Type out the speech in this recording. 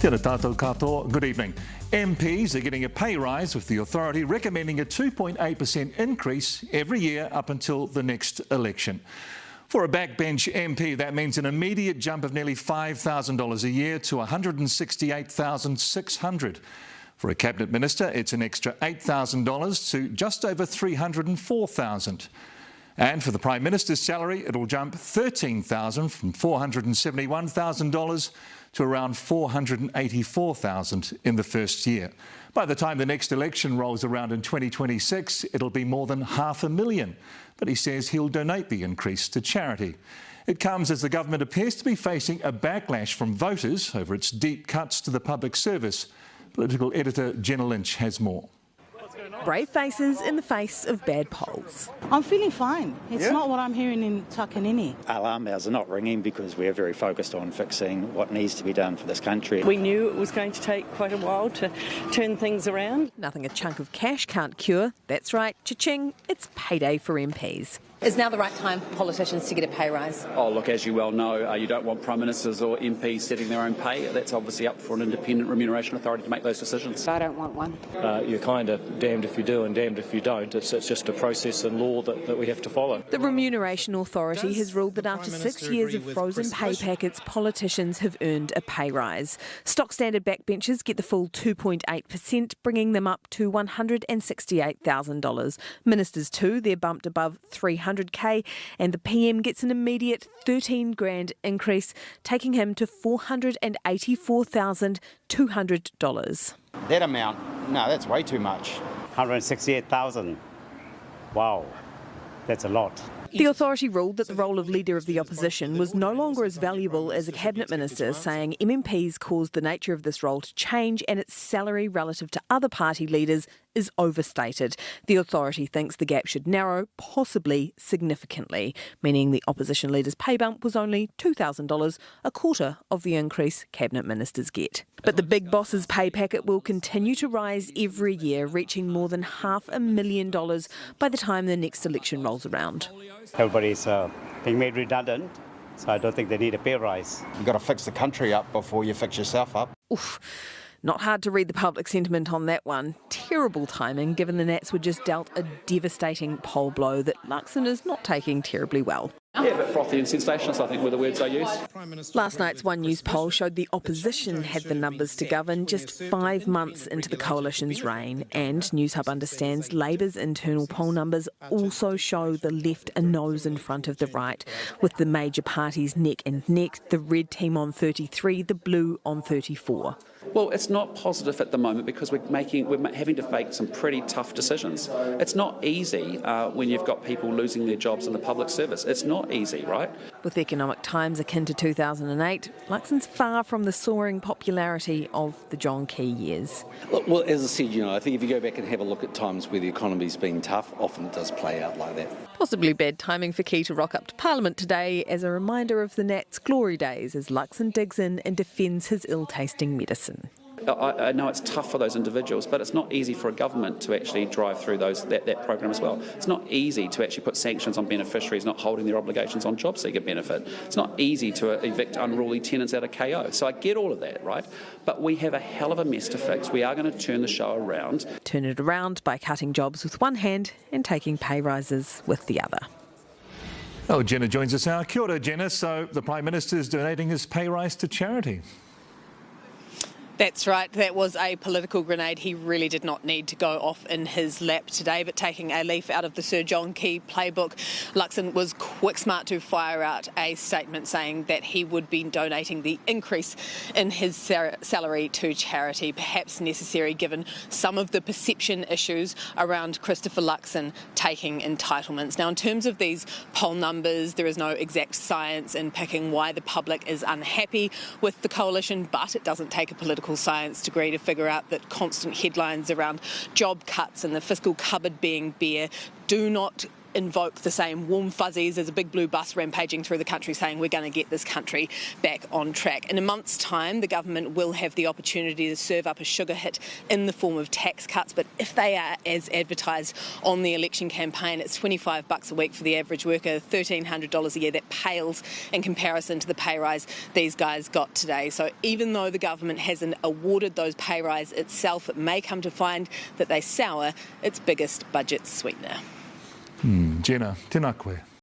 Tēnā tātou katoa, good evening. MPs are getting a pay rise with the authority recommending a 2.8% increase every year up until the next election. For a backbench MP, that means an immediate jump of nearly $5,000 a year to $168,600. For a cabinet minister, it's an extra $8,000 to just over $304,000. And for the Prime Minister's salary, it'll jump $13,000 from $471,000 to around $484,000 in the first year. By the time the next election rolls around in 2026, it'll be more than $500,000. But he says he'll donate the increase to charity. It comes as the government appears to be facing a backlash from voters over its deep cuts to the public service. Political editor Jenna Lynch has more. Brave faces in the face of bad polls. I'm feeling fine. It's not what I'm hearing in Takanini. Alarm bells are not ringing because we're very focused on fixing what needs to be done for this country. We knew it was going to take quite a while to turn things around. Nothing a chunk of cash can't cure. That's right, cha-ching, it's payday for MPs. Is now the right time for politicians to get a pay rise? Oh, look, as you well know, you don't want Prime Ministers or MPs setting their own pay. That's obviously up for an independent remuneration authority to make those decisions. I don't want one. You're kind of damned if you do and damned if you don't. It's just a process and law that we have to follow. The Remuneration Authority has ruled that after 6 years of frozen pay packets, politicians have earned a pay rise. Stock standard backbenchers get the full 2.8%, bringing them up to $168,000. Ministers too, they're bumped above $300,000, and the PM gets an immediate $13,000 increase, taking him to $484,200. That amount, no, that's way too much. 168,000. Wow, that's a lot. The authority ruled that the role of Leader of the Opposition was no longer as valuable as a Cabinet Minister, saying MMPs caused the nature of this role to change and its salary relative to other party leaders is overstated. The authority thinks the gap should narrow, possibly significantly, meaning the opposition leader's pay bump was only $2,000, a quarter of the increase Cabinet Ministers get. But the big boss's pay packet will continue to rise every year, reaching more than $500,000 by the time the next election rolls around. Everybody's being made redundant, so I don't think they need a pay rise. You've got to fix the country up before you fix yourself up. Oof. Not hard to read the public sentiment on that one. Terrible timing, given the Nats were just dealt a devastating poll blow that Luxon is not taking terribly well. Yeah, but frothy and sensationalist, I think, were the words I used. Last night's One News poll showed the opposition had the numbers to govern just 5 months into the coalition's reign. And Newshub understands Labour's internal poll numbers also show the left a nose in front of the right, with the major parties neck and neck, the red team on 33, the blue on 34. Well, it's not positive at the moment because we're having to make some pretty tough decisions. It's not easy when you've got people losing their jobs in the public service. It's not easy, right? With economic times akin to 2008, Luxon's far from the soaring popularity of the John Key years. Well, as I said, I think if you go back and have a look at times where the economy's been tough, often it does play out like that. Possibly bad timing for Key to rock up to Parliament today as a reminder of the Nats' glory days as Luxon digs in and defends his ill-tasting medicine. I know it's tough for those individuals, but it's not easy for a government to actually drive through that program as well. It's not easy to actually put sanctions on beneficiaries not holding their obligations on job seeker benefit. It's not easy to evict unruly tenants out of KO. So I get all of that, right? But we have a hell of a mess to fix. We are going to turn the show around. Turn it around by cutting jobs with one hand and taking pay rises with the other. Oh, Jenna joins us now. Kia ora, Jenna. So the Prime Minister is donating his pay rise to charity. That's right. That was a political grenade. He really did not need to go off in his lap today, but taking a leaf out of the Sir John Key playbook, Luxon was quick smart to fire out a statement saying that he would be donating the increase in his salary to charity, perhaps necessary given some of the perception issues around Christopher Luxon taking entitlements. Now, in terms of these poll numbers, there is no exact science in picking why the public is unhappy with the coalition, but it doesn't take a political science degree to figure out that constant headlines around job cuts and the fiscal cupboard being bare do not invoke the same warm fuzzies as a big blue bus rampaging through the country saying we're going to get this country back on track. In a month's time, the government will have the opportunity to serve up a sugar hit in the form of tax cuts, but if they are as advertised on the election campaign, it's $25 a week for the average worker, $1,300 a year. That pales in comparison to the pay rise these guys got today. So even though the government hasn't awarded those pay rise itself, it may come to find that they sour its biggest budget sweetener. Jenna, tēnā koe.